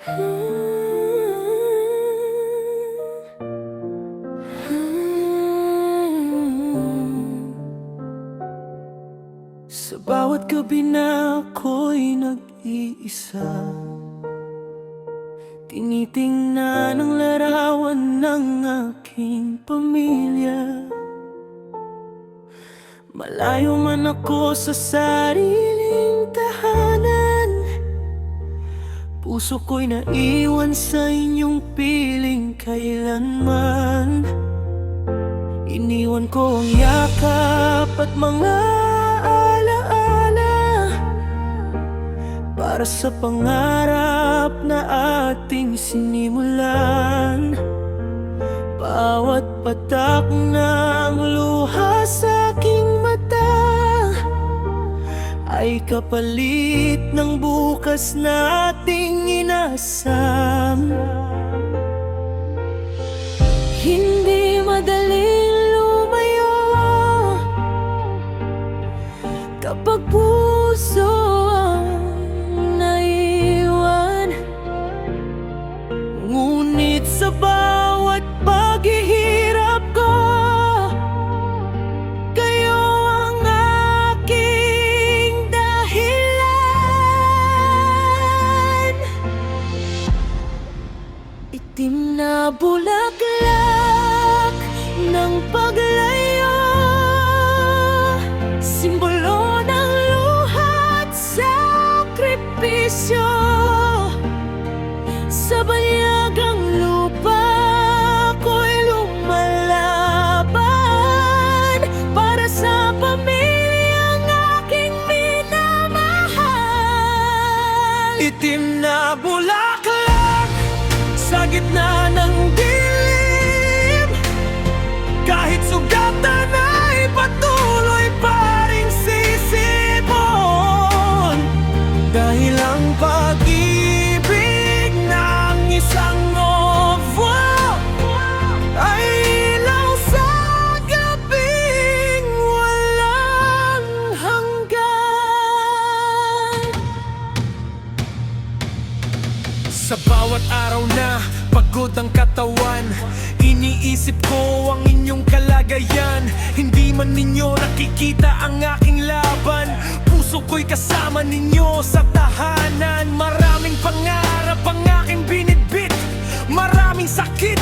Sa bawat gabi na ako'y nag-iisa, tinitingnan ang larawan ng aking pamilya. Malayo man ako sa sariling tahanan, puso ko'y naiwan sa inyong piling kailanman. Iniwan ko ang yakap at mga alaala para sa pangarap na ating sinimulan. Bawat patak ng luha sa aking mata ay kapalit ng bukas na ating inasam. Hindi madaling lumayo kapag puso ang naiwan, ngunit sa bawat paghihirap ko, kayo ang aking dahilan. Itim na bulaklak ng paglayo, simbolo ng luha at sakripisyo. Sa banyagang lupa ko'y lumalaban para sa pamilyang aking minamahal. Itim na bulaklak sa gitna ng dilim, kahit sugatan ay patuloy pa ring sisipon. Dahil ang pag-ibig ng isang novo ay ilaw sa gabing walang hanggan. Sa bawat araw na pagod ang katawan, iniisip ko ang inyong kalagayan. Hindi man ninyo nakikita ang aking laban, puso ko'y kasama ninyo sa tahanan. Maraming pangarap ang aking binitbit, maraming sakit